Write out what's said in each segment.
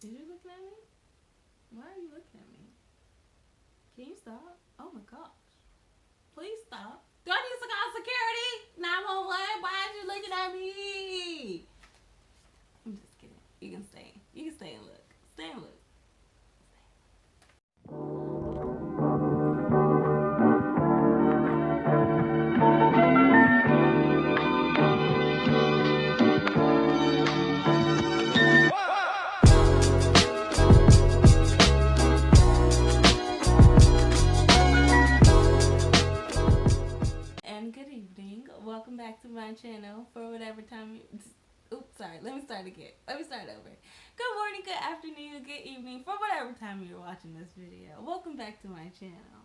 Is you looking at me? Why are you looking at me? Can you stop? Oh my gosh. Please stop. Do I need to call security? 911? Why are you looking at me? I'm just kidding. You can stay. You can stay and look. Stay and look. And good evening. Welcome back to my channel for whatever time you. Oops, sorry. Let me start again. Let me start over. Good morning, good afternoon, good evening for whatever time you're watching this video. Welcome back to my channel.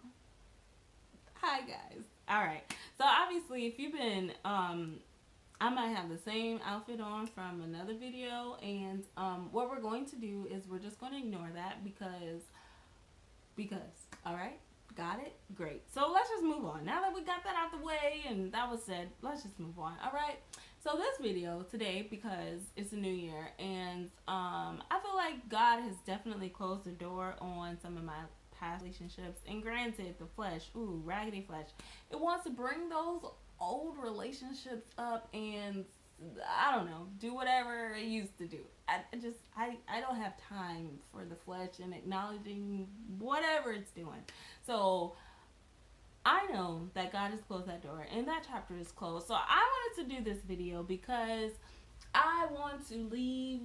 Hi, guys. Alright. So, obviously, if you've been, I might have the same outfit on from another video, and what we're going to do is we're just going to ignore that because all right, got it, great. So let's just move on now that we got that out the way and that was said. Let's just move on. All right, so this video today, because it's a new year, and I feel like God has definitely closed the door on some of my past relationships, and granted, the flesh, ooh, raggedy flesh, it wants to bring those old relationships up and I don't know, do whatever it used to do. I don't have time for the flesh and acknowledging whatever it's doing. So I know that God has closed that door and that chapter is closed. So I wanted to do this video because I want to leave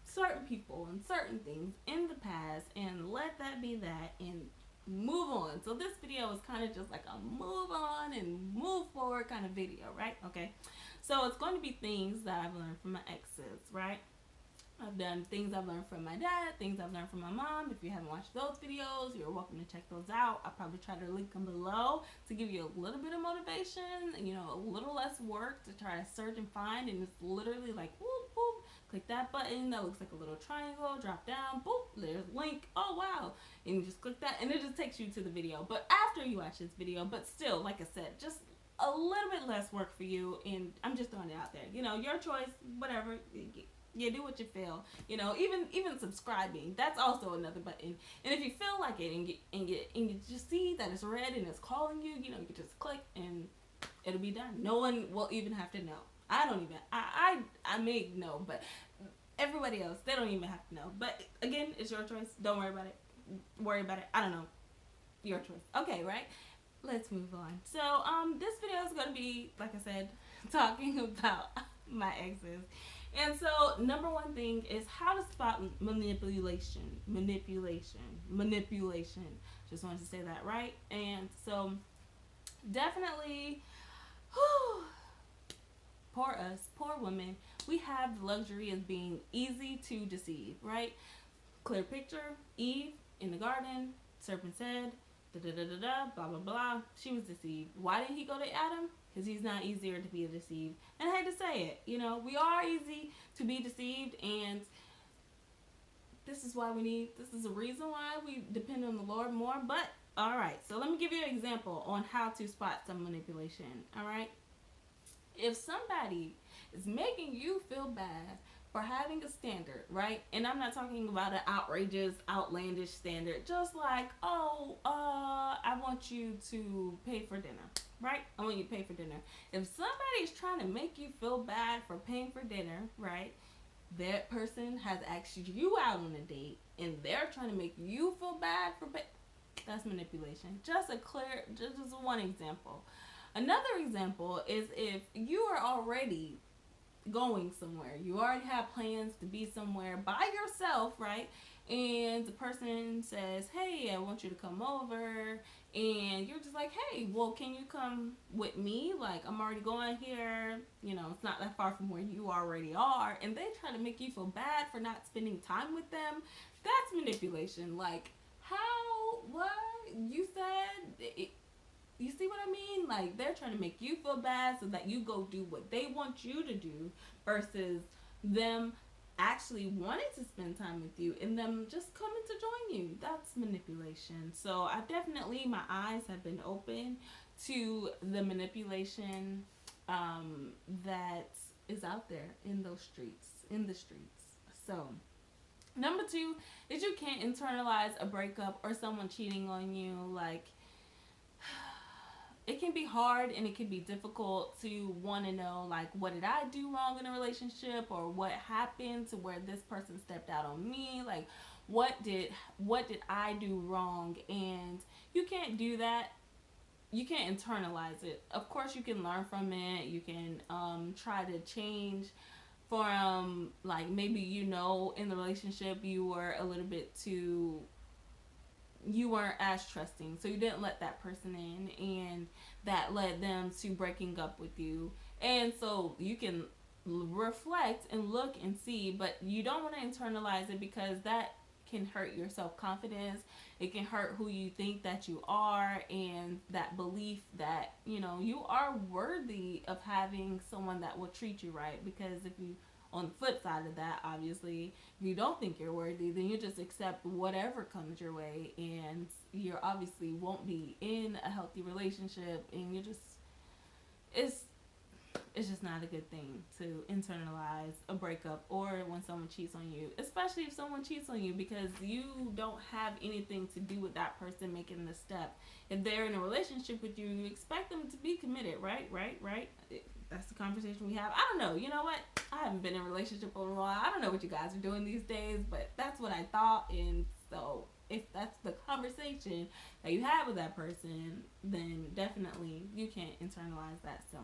certain people and certain things in the past and let that be that and move on. So this video is kind of just like a move on and move forward kind of video, right? Okay. So it's going to be things that I've learned from my exes, right? I've done things I've learned from my dad, things I've learned from my mom. If you haven't watched those videos, you're welcome to check those out. I'll probably try to link them below to give you a little bit of motivation, a little less work to try to search and find. And it's literally like, whoop, whoop, click that button that looks like a little triangle, drop down, boop, there's link. Oh, wow. And you just click that, and it just takes you to the video. But after you watch this video, but still, like I said, just a little bit less work for you, and I'm just throwing it out there. Your choice, whatever. You do what you feel. Even subscribing, that's also another button. And if you feel like it and you just see that it's red and it's calling you, you can just click and it'll be done. No one will even have to know. I don't even. I may know, but everybody else, they don't even have to know. But again, it's your choice. Don't worry about it. Worry about it. I don't know. Your choice. Okay, right? Let's move on. So, this video is going to be, like I said, talking about my exes. And so, number one thing is how to spot manipulation. Manipulation. Just wanted to say that, right? And so, definitely, whew, poor us, poor women, we have the luxury of being easy to deceive, right? Clear picture, Eve in the garden, serpent said, da da da da da, blah blah blah. She was deceived. Why didn't he go to Adam? Because he's not easier to be deceived. And I hate to say it, we are easy to be deceived, and this is a reason why we depend on the Lord more. But, alright, so let me give you an example on how to spot some manipulation, alright? If somebody is making you feel bad for having a standard, right? And I'm not talking about an outrageous, outlandish standard, just like, oh, I want you to pay for dinner, right? I want you to pay for dinner. If somebody is trying to make you feel bad for paying for dinner, right? That person has asked you out on a date and they're trying to make you feel bad for that's manipulation. Just one example. Another example is if you are already going somewhere, you already have plans to be somewhere by yourself, right? And the person says, hey, I want you to come over. And you're just like, hey, well, can you come with me? Like, I'm already going here. It's not that far from where you already are. And they try to make you feel bad for not spending time with them. That's manipulation. Like, how? What? You said it, you see what I mean? Like, they're trying to make you feel bad so that you go do what they want you to do versus them actually wanting to spend time with you and them just coming to join you. That's manipulation. So I definitely, my eyes have been open to the manipulation that is out there in those streets, in the streets. So Number two is you can't internalize a breakup or someone cheating on you. Like, it can be hard and it can be difficult to want to know, like, what did I do wrong in a relationship, or what happened to where this person stepped out on me. Like, what did I do wrong? And you can't do that. You can't internalize it. Of course, you can learn from it. You can try to change from, like, maybe, in the relationship you were a little bit too, you weren't as trusting, so you didn't let that person in, and that led them to breaking up with you. And so you can reflect and look and see, but you don't want to internalize it, because that can hurt your self-confidence. It can hurt who you think that you are, and that belief that you are worthy of having someone that will treat you right. Because if you, on the flip side of that, obviously, if you don't think you're worthy, then you just accept whatever comes your way, and you obviously won't be in a healthy relationship, and it's it's just not a good thing to internalize a breakup, or when someone cheats on you, especially if someone cheats on you, because you don't have anything to do with that person making the step. If they're in a relationship with you, you expect them to be committed, right? That's the conversation we have. I don't know. You know what? I haven't been in a relationship for a while. I don't know what you guys are doing these days, but that's what I thought. And so if that's the conversation that you have with that person, then definitely you can't internalize that. So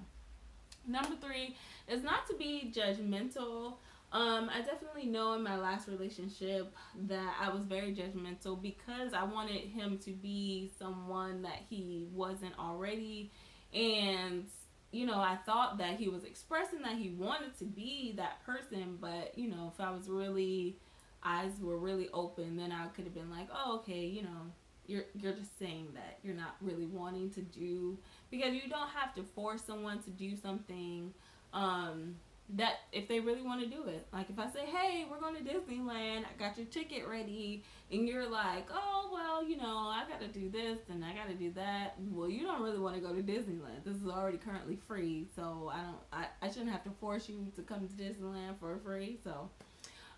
number three is not to be judgmental. I definitely know in my last relationship that I was very judgmental, because I wanted him to be someone that he wasn't already. And, I thought that he was expressing that he wanted to be that person, but, if I was really, eyes were really open, then I could have been like, oh, okay, you're just saying that you're not really wanting to do, because you don't have to force someone to do something, that if they really want to do it. Like, if I say, hey, we're going to Disneyland, I got your ticket ready, and you're like, oh, well, I got to do this and I got to do that. Well, you don't really want to go to Disneyland. This is already currently free, so I shouldn't have to force you to come to Disneyland for free. So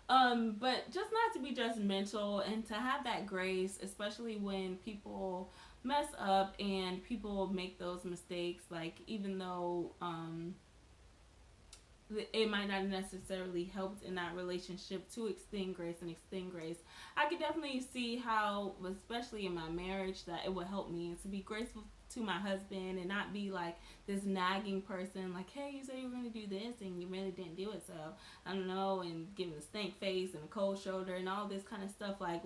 but just not to be judgmental, and to have that grace, especially when people mess up and people make those mistakes. Like, even though it might not necessarily help in that relationship to extend grace. I could definitely see how, especially in my marriage, that it would help me to be graceful to my husband, and not be like this nagging person, like, hey, you said you were going to do this and you really didn't do it, so I don't know, and giving a stank face and a cold shoulder and all this kind of stuff. Like,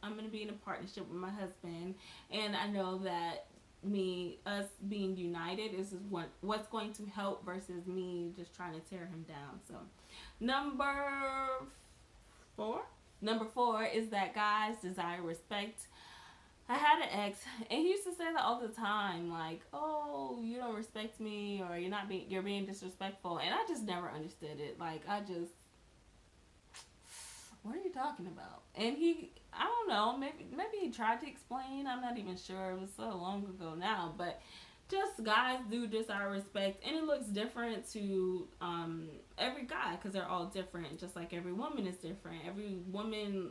I'm going to be in a partnership with my husband, and I know that us being united is what's going to help, versus me just trying to tear him down. So number four number four is that guys desire respect. I had an ex, and he used to say that all the time, like, oh, you don't respect me, or you're being disrespectful. And I just never understood it. Like, what are you talking about? And I don't know, maybe he tried to explain. I'm not even sure. It was so long ago now, but just guys do desire respect, and it looks different to every guy, because they're all different. Just like every woman is different. Every woman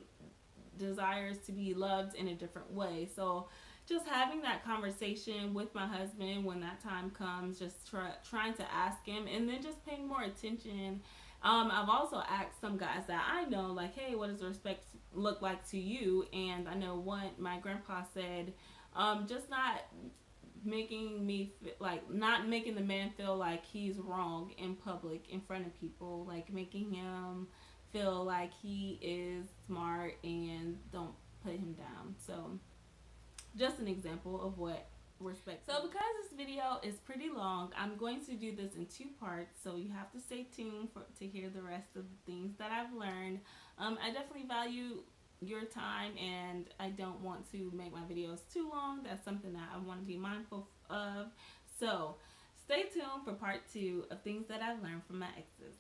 desires to be loved in a different way. So just having that conversation with my husband when that time comes, just trying to ask him, and then just paying more attention. I've also asked some guys that I know, like, hey, what does respect look like to you? And I know what my grandpa said, just not not making the man feel like he's wrong in public in front of people, like making him feel like he is smart, and don't put him down. So just an example of what respect. So because this video is pretty long, I'm going to do this in two parts, so you have to stay tuned to hear the rest of the things that I've learned. I definitely value your time, and I don't want to make my videos too long. That's something that I want to be mindful of. So stay tuned for part two of things that I've learned from my exes.